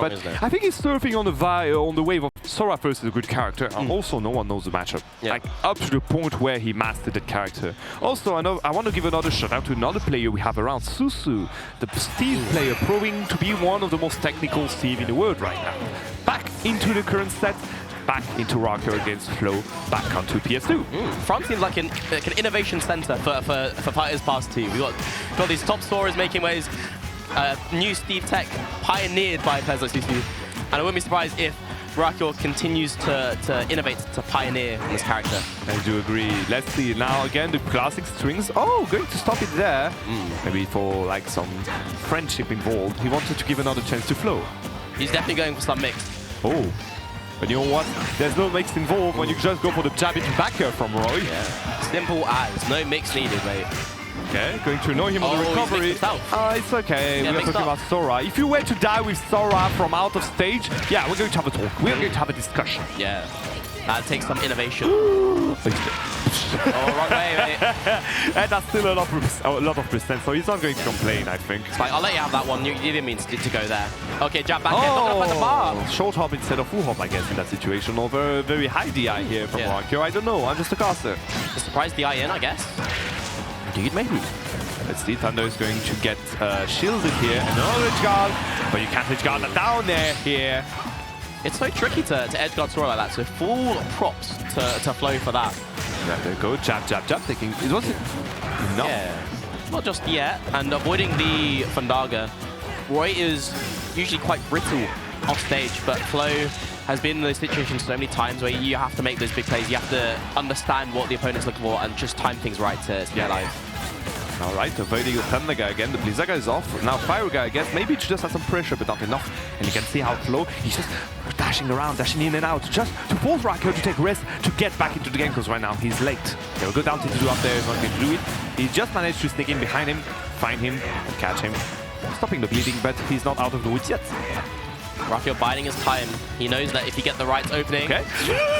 But I think he's surfing on the wave of Sora first is a good character, and also no one knows the matchup. Like up to the point where he mastered that character. Also, I want to give another shout out to another player we have around, Susu, the Steve player, proving to be one of the most technical Steve in the world right now. Back into the current set. Back into Raarchyor against Flow, back onto PS2. France seems like an innovation center for Fighters Pass 2. We've got these top scorers making waves. New Steve tech pioneered by players like Susu. And I wouldn't be surprised if Raarchyor continues to innovate, to pioneer in this character. I do agree. Let's see now again the classic strings. Oh, going to stop it there. Maybe for like some friendship involved. He wanted to give another chance to Flow. He's definitely going for some mix. Oh. But you know what? There's no mix involved when you just go for the jab into back air from Roy. Yeah. Simple as. No mix needed, mate. Okay, going to annoy him on the recovery. It's okay. Yeah, we are talking about Sora. If you were to die with Sora from out of stage, yeah, we're going to have a talk. We're going to have a discussion. Yeah. That takes some innovation. Wrong way, mate. And that's still a lot of percent, so he's not going to complain, I think. It's like, I'll let you have that one. You didn't mean to go there. Okay, jab back in. Not the bar. Short hop instead of full hop, I guess, in that situation. Over very high DI here from Raarchyor. I don't know. I'm just a caster. A surprise DI in, I guess. Indeed, maybe. Let's see. Thunder is going to get shielded here. Another edge guard, but you can't edge guard down there here. It's so tricky to edge guard Sora like that, so full props to Flow for that. There we go, jab, jab, jab, thinking it wasn't enough. Yeah, not just yet, and avoiding the Fundaga. Roy is usually quite brittle off stage, but Flow has been in those situations so many times where you have to make those big plays, you have to understand what the opponent's looking for and just time things right to get alive. All right, avoiding the Thunder guy again. The Blizzard guy is off. Now Fire guy, I guess. Maybe it just has some pressure, but not enough. And you can see how Flow, he's just dashing around, dashing in and out, just to force Raarchyor to take rest, to get back into the game, because right now he's late. He'll go down to do up there, he's not going to do it. He just managed to sneak in behind him, find him, and catch him. Stopping the bleeding, but he's not out of the woods yet. Raarchyor biding his time. He knows that if he gets the right opening... Okay.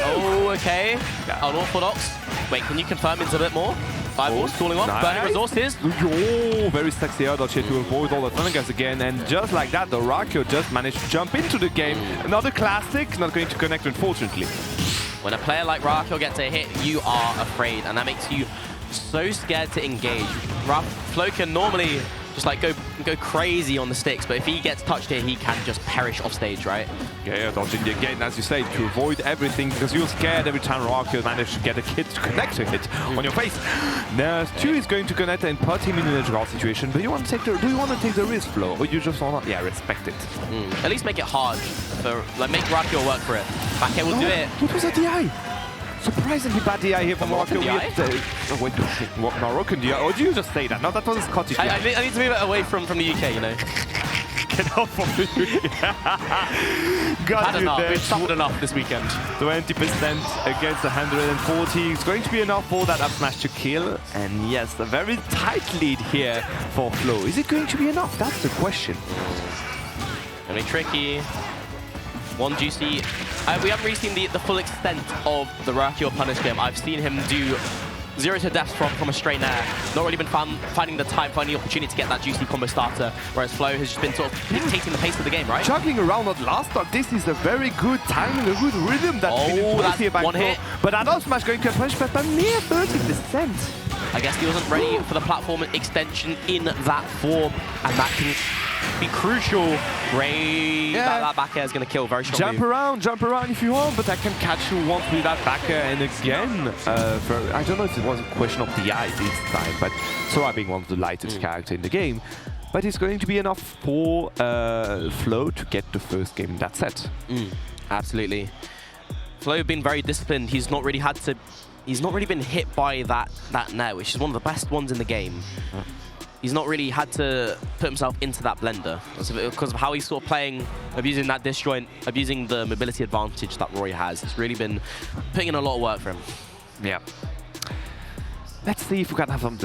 Oh, okay. Unorthodox. Wait, can you confirm it's a bit more? Fireballs cooling off, nice. Burning resources. Oh, very sexy air dodge here to avoid all the Thunder guys again. And just like that, the Raarchyor just managed to jump into the game. Another classic, not going to connect, unfortunately. When a player like Raarchyor gets a hit, you are afraid, and that makes you so scared to engage. Flow can normally just like go crazy on the sticks, but if he gets touched here, he can just perish off stage, right? Yeah, dodging the again, as you say, to avoid everything, because you're scared every time Raarchyor managed to get a hit, to connect a hit on your face. Now, 2 is going to connect and put him in an edge guard situation, but do you want to take the risk, Flow, or you just want to, respect it? At least make it hard, like make Raarchyor work for it. Back here will do it. What was a DI? Surprisingly bad DI here from Raarchyor. Wait, what Moroccan DI? Or do you just say that? No, that was a Scottish DI. I need to move it away from the UK, you know. Get off from the UK. Got you there. We've suffered enough this weekend. 20% against 140. It's going to be enough for that up smash to kill. And yes, a very tight lead here for Flow. Is it going to be enough? That's the question. Gonna be tricky. One juicy. We haven't really seen the full extent of the Raarchyor punish game. I've seen him do 0 to death from a straight air. Not really been finding the time, finding the opportunity to get that juicy combo starter, whereas Flow has just been sort of dictating the pace of the game, right? Juggling around that last stock, this is a very good timing, a good rhythm that's been that's here by one Flow. hit. But that up smash going to punish by near 30%. I guess he wasn't ready for the platform extension in that form, and that can be crucial. Great. Yeah. That back air is going to kill very strongly. Jump around if you want, but I can catch you once with that back air. And again, I don't know if it was a question of DI this time, but Sora being one of the lightest characters in the game. But it's going to be enough for Flow to get the first game in that set. Absolutely. Flow been very disciplined. He's not really been hit by that net, which is one of the best ones in the game. He's not really had to put himself into that blender because of how he's sort of playing, abusing that disjoint, abusing the mobility advantage that Roy has. It's really been putting in a lot of work for him. Yeah. Let's see if we can have some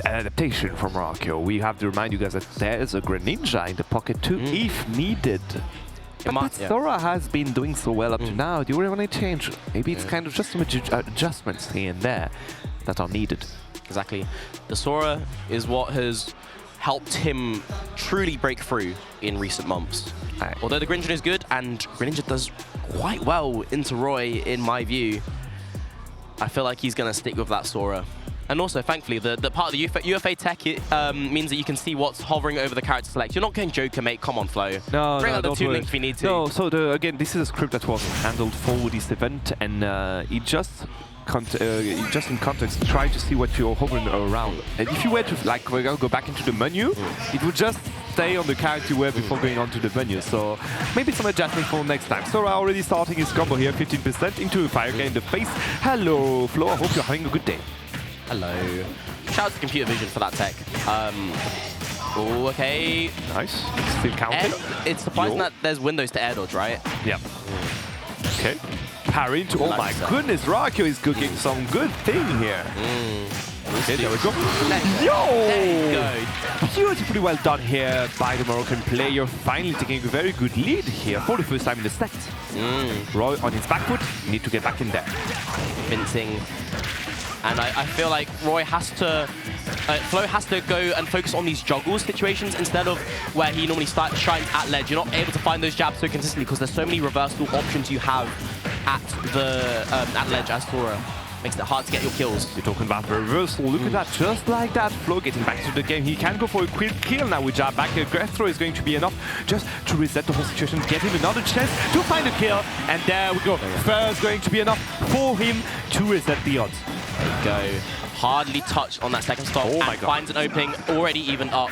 adaptation from Raarchyor. We have to remind you guys that there is a Greninja in the pocket too, if needed. But Sora has been doing so well up to now. Do you really want to change? Maybe it's kind of just some adjustments here and there that are needed. Exactly. The Sora is what has helped him truly break through in recent months. Although the Greninja is good, and Greninja does quite well into Roy, in my view, I feel like he's going to stick with that Sora. And also, thankfully, the part of the UFA tech means that you can see what's hovering over the character select. You're not going Joker, mate. Come on, Flo. No, Bring out the don't two worry. links if you need to. No, so again, this is a script that was handled for this event, and it just in context, try to see what you're hovering around. And if you were to go back into the menu, it would just stay on the character you were before going on to the menu. So maybe some adjustment for next time. Sora already starting his combo here, 15% into a fire guy in the face. Hello, Flo. I hope you're having a good day. Hello. Shout out to computer vision for that tech. Oh, okay. Nice. Still counting. It's surprising that there's windows to air dodge, right? Yeah. Okay. Parry into, oh my goodness, Raarchyor is cooking some good thing here. Okay, there we go. Yo! There you go. Beautifully well done here by the Moroccan player, finally taking a very good lead here for the first time in the set. Roy on his back foot, need to get back in there. Convincing. And I feel like Roy has to, Flo has to go and focus on these juggle situations instead of where he normally shines at ledge. You're not able to find those jabs so consistently because there's so many reversal options you have at the at ledge as Sora. Makes it hard to get your kills. You're talking about the reversal. Look at that, just like that. Flo getting back to the game. He can go for a quick kill now with jab back. A grab throw is going to be enough just to reset the whole situation, get him another chance to find a kill. And there we go. First going to be enough for him to reset the odds. There you go. Hardly touched on that second stop and finds an opening already evened up.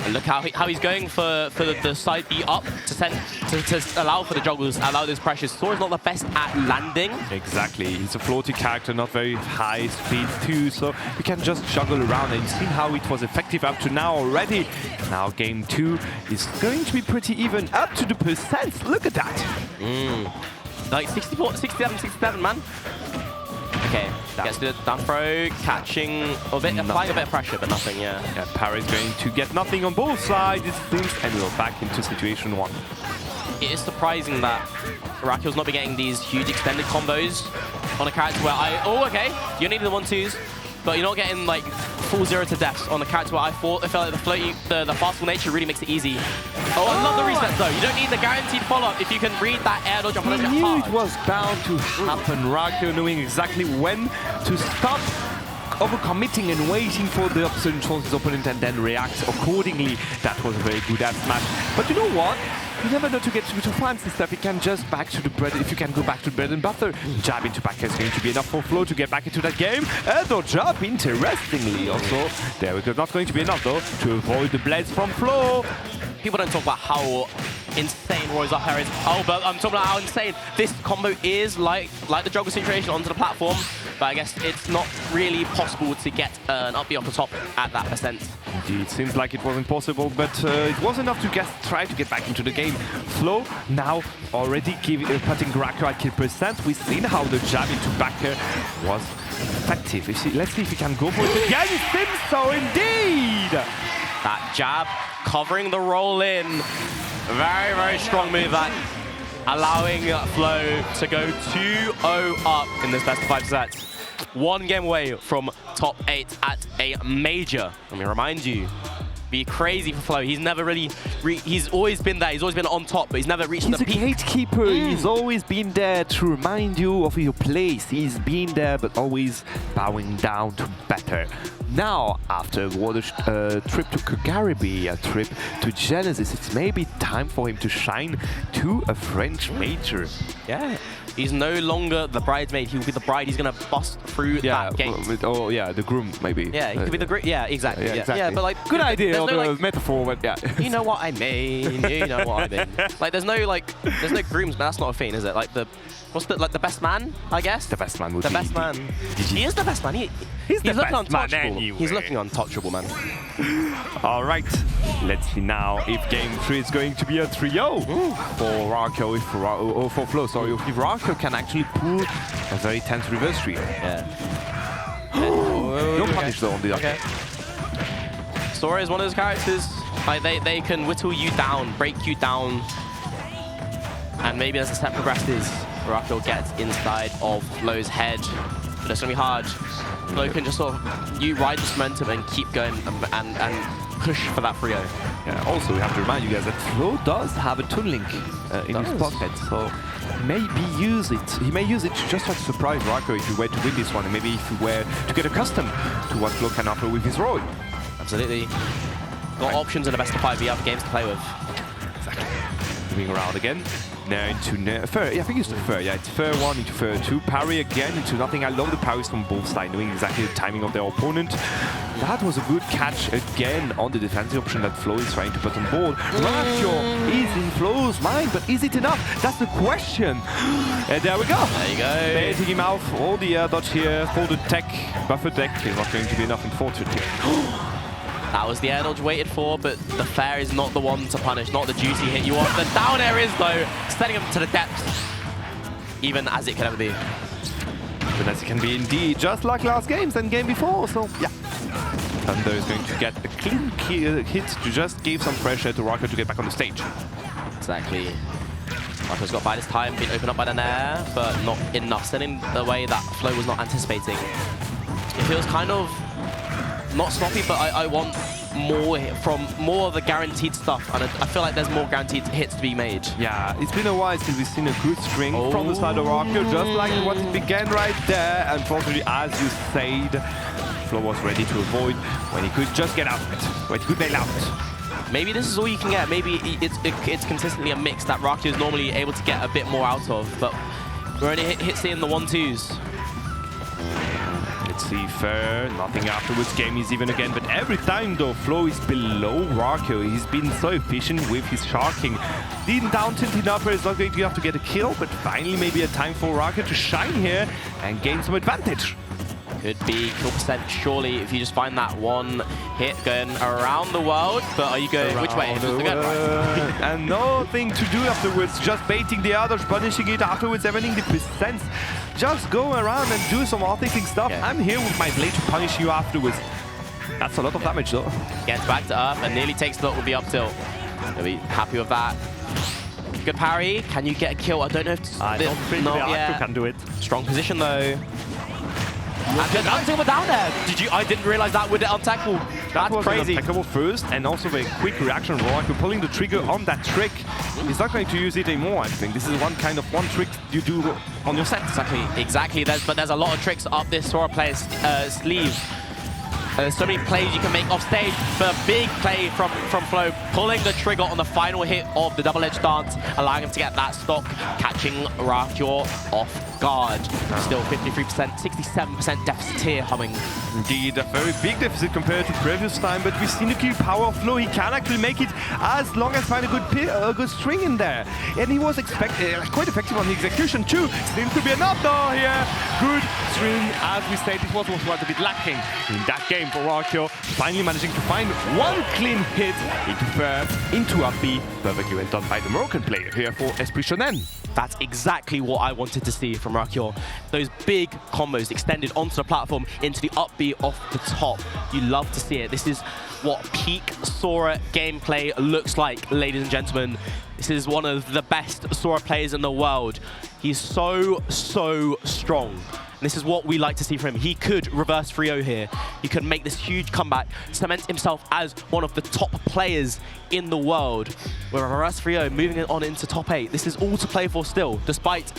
And look how he's going for the side B up to allow for the juggles, allow those pressures. Sora's not the best at landing. Exactly. He's a floaty character, not very high speed too, so you can just juggle around. And you've seen how it was effective up to now already. Now game 2 is going to be pretty even, up to the percent. Look at that. Like 64, 67, man. Okay, gets the down throw, catching applying a bit of pressure, but nothing, yeah. Yeah, Parry's going to get nothing on both sides, it seems, and we're back into situation 1. It is surprising that Raarchyor's not be getting these huge extended combos on a character where oh, okay, you're needing the 1-2s, but you're not getting like full 0 to deaths on the character where I felt like the fastball nature really makes it easy. Oh, I love the resets though. You don't need the guaranteed follow-up if you can read that air dodge. He knew it was bound to happen. Raarchyor knowing exactly when to stop overcommitting and waiting for the his opponent and then react accordingly. That was a very good app smash. But you know what? You never know to get to fancy stuff. You can just back to the bread. If you can go back to bread and butter, jab into back is going to be enough for Flo to get back into that game. Or jab, interestingly, also. There we go. Not going to be enough though to avoid the blades from Flo. People don't talk about how insane Roy's up here is. Oh, but I'm talking about how insane this combo is, like the juggle situation onto the platform. But I guess it's not really possible to get an up B off the top at that percent. Indeed, it seems like it wasn't possible, but it was enough to try to get back into the game. Flo now already putting Raarchyor at kill percent. We've seen how the jab into backer was effective. Let's see if he can go for it again. It seems so indeed. That jab covering the roll in. Very, very strong move that. Allowing Flo to go 2-0 up in this best of 5 sets. 1 game away from top 8 at a major. Let me remind you, be crazy for Flo. He's never really, he's always been there. He's always been on top, but he's never reached the peak. He's a gatekeeper. He's always been there to remind you of your place. He's been there, but always bowing down to better. Now, after a trip to Kagaribi, a trip to Genesis, it's maybe time for him to shine to a French major. Yeah. He's no longer the bridesmaid. He will be the bride. He's going to bust through that gate. Oh, yeah, the groom, maybe. Yeah, he could be the groom. Yeah, exactly. Yeah, exactly. Yeah, but like... Good idea of the metaphor, but yeah. You know what I mean. You know what I mean. Like, there's no grooms, but that's not a thing, is it? Like, the best man, I guess? The best man would be. The best man. He is the best man. He's the looking best man untouchable. anyway. He's looking untouchable, man. All right. Let's see now if game 3 is going to be a 3-0 for Raarchyor, or for Flo, sorry. If Raarchyor can actually pull a very tense reverse trio. Yeah. No punish though on the other. Sora is one of those characters, like they can whittle you down, break you down, and maybe as the step progresses, Raarchyor gets inside of Flo's head. but it's going to be hard. Flo can just sort of ride this momentum and keep going and push for that 3-0. Yeah, also, we have to remind you guys that Flo does have a Toon Link in his pocket, so maybe use it. He may use it to just try to surprise Raarchyor if he were to win this one, and maybe if he were to get accustomed to what Flo can offer with his Roy. Absolutely. Got options in the best of 5 VF games to play with. Exactly. Moving around again. Now into Fur. Yeah, I think it's the Fur. Yeah, it's Fur 1 into Fur 2. Parry again into nothing. I love the parries from both sides, knowing exactly the timing of their opponent. That was a good catch again on the defensive option that Flo is trying to put on board. Raarchyor is in Flo's mind, but is it enough? That's the question. And there we go. There you go. Baiting him out. All the air dodge here for the tech. Buffer deck is not going to be enough, unfortunately. That was the air dodge waited for, but the fair is not the one to punish, not the juicy hit you want. The down air is, though, sending him to the depths, even as it can ever be. Even as it can be indeed, just like last games and game before, so yeah. Thunder is going to get a clean hit to just give some pressure to Raarchyor to get back on the stage. Exactly. Raarchyor's got by this time, been opened up by the Nair, but not enough, sending the way that Flo was not anticipating. It feels kind of not sloppy, but I want more of the guaranteed stuff, and I feel like there's more guaranteed hits to be made. Yeah, it's been a while since we've seen a good string from the side of Raarchyor, just like what it began right there. Unfortunately, as you said, Flo was ready to avoid when he could just get out of it, when he could bail out. Maybe this is all you can get. Maybe it's consistently a mix that Raarchyor is normally able to get a bit more out of, but we're only seeing the 1-2s. Let's see, Fair, nothing afterwards, game is even again, but every time though Flo is below Raarchyor, he's been so efficient with his sharking. The down tilting upper is not going to have to get a kill, but finally maybe a time for Raarchyor to shine here and gain some advantage. Could be kill percent, surely, if you just find that one hit going around the world. But are you going which way? And nothing to do afterwards, just baiting the others, punishing it afterwards, evening the percents. Just go around and do some all-thinking stuff. Yeah. I'm here with my blade to punish you afterwards. That's a lot of damage though. Gets back to up and nearly takes the up tilt. He'll be happy with that. Good parry. Can you get a kill? I don't know if I don't think the Raarchyor can do it. Strong position though. And then untackle down there. I didn't realize that with the untackle. That's crazy. Untackable first, and also a quick reaction. Raarchyor pulling the trigger on that trick. He's not going to use it anymore, I think. This is one trick you do on your set. Exactly. But there's a lot of tricks up this Sora player's sleeve. There's so many plays you can make off stage, but a big play from Flo, pulling the trigger on the final hit of the double-edged dance, allowing him to get that stock, catching Raarchyor off guard. Still 53%, 67% deficit here humming. Indeed, a very big deficit compared to previous time, but we've seen the kill power of Flo. He can actually make it as long as find a good string in there. And he was quite effective on the execution too. Seems to be enough though here. Good string, as we said, it was a bit lacking in that game for Raarchyor. Finally managing to find one clean hit into first, into up B. Perfectly well done by the Moroccan player here for Esprit Shonen. That's exactly what I wanted to see from Raarchyor. Those big combos extended onto the platform into the up B off the top. You love to see it. This is what peak Sora gameplay looks like, ladies and gentlemen. This is one of the best Sora players in the world. He's so strong. And this is what we like to see from him. He could reverse 3-0 here. He could make this huge comeback, cement himself as one of the top players in the world. With a reverse 3-0 moving on into top 8. This is all to play for still, despite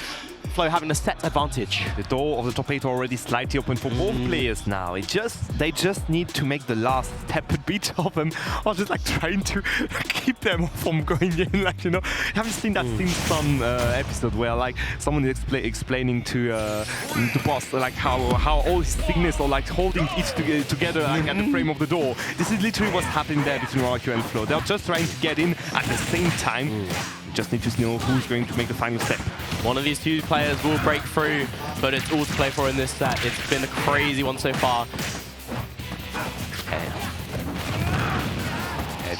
Flo having a set advantage. The door of the top 8 already slightly open for both players now. They just need to make the last step a bit of them, or just like trying to keep them from going in. Like, you know, have you seen that Simpsons episode where like someone is explaining to the boss like how all his thickness or like holding it together like, at the frame of the door. This is literally what's happening there between Raarchyor and Flo. They're just trying to get in at the same time. Just need to know who's going to make the final step. One of these two players will break through, but it's all to play for in this set. It's been a crazy one so far.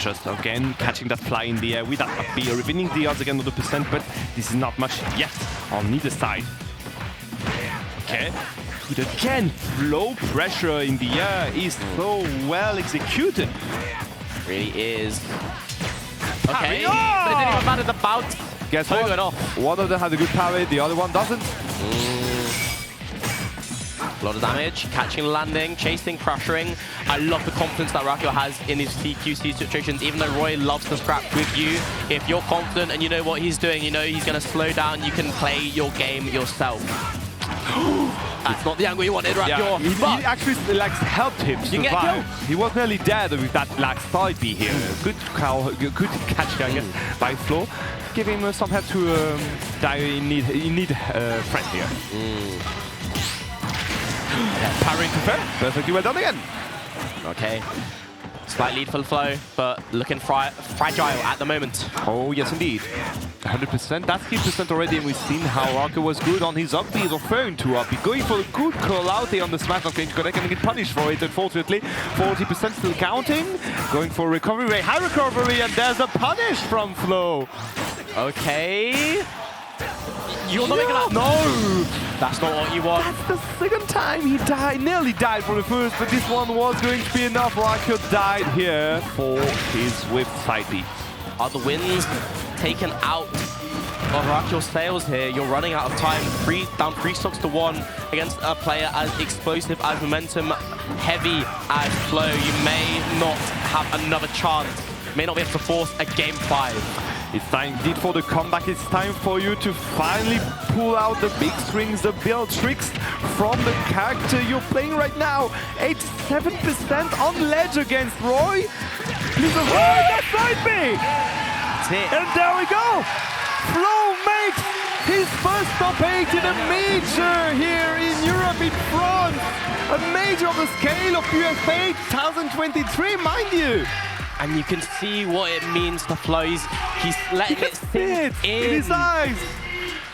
Just again catching that fly in the air with that up B, winning the odds again of the percent, but this is not much yet on neither side. Okay. Good again, Flo pressure in the air is so well executed. Really is. Okay, but it didn't even matter the bounce. Guess what? Off. One of them has a good parry, the other one doesn't. A lot of damage, catching, landing, chasing, pressuring. I love the confidence that Raarchyor has in these TQC situations. Even though Roy loves to scrap with you, if you're confident and you know what he's doing, you know he's going to slow down, you can play your game yourself. That's not the angle you wanted, Raarchyor. Yeah, he actually like, helped him survive. He was nearly dead with that like side B here. Good catch there, I guess, by Flo. Give him some help to die in need friend here. Parrying to fair. Perfectly well done again. Okay. Slight lead for Flo, but looking fragile at the moment. Oh, yes, indeed. 100%. That's 3% already, and we've seen how Raarchyor was good on his up B, or phone to up B. Going for a good call out there on the smash of Connect and get punished for it, unfortunately. 40% still counting. Going for recovery, very high recovery, and there's a punish from Flo. Okay. You're not making that. No! That's not what you want. That's the second time he died. Nearly died for the first, but this one was going to be enough. Raarchyor died here for his whip side B. Are the wins taken out of Raarchyor's sails here? You're running out of time. Down 3 stocks to 1 against a player as explosive, as momentum heavy as Flo. You may not have another chance. You may not be able to force a game 5. It's time indeed for the comeback. It's time for you to finally pull out the big strings, the build tricks from the character you're playing right now. 87% on ledge against Roy. Please avoid that side B. That's it. And there we go. Flo makes his first top 8 in a major here in Europe, in France. A major of the scale of UFA 2023, mind you. And you can see what it means to Flo. He's letting it sink in his eyes.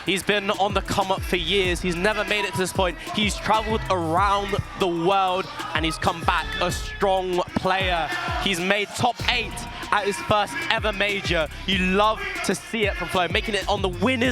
He's been on the come up for years. He's never made it to this point. He's traveled around the world and he's come back a strong player. He's made top 8 at his first ever major. You love to see it from Flo, making it on the winners.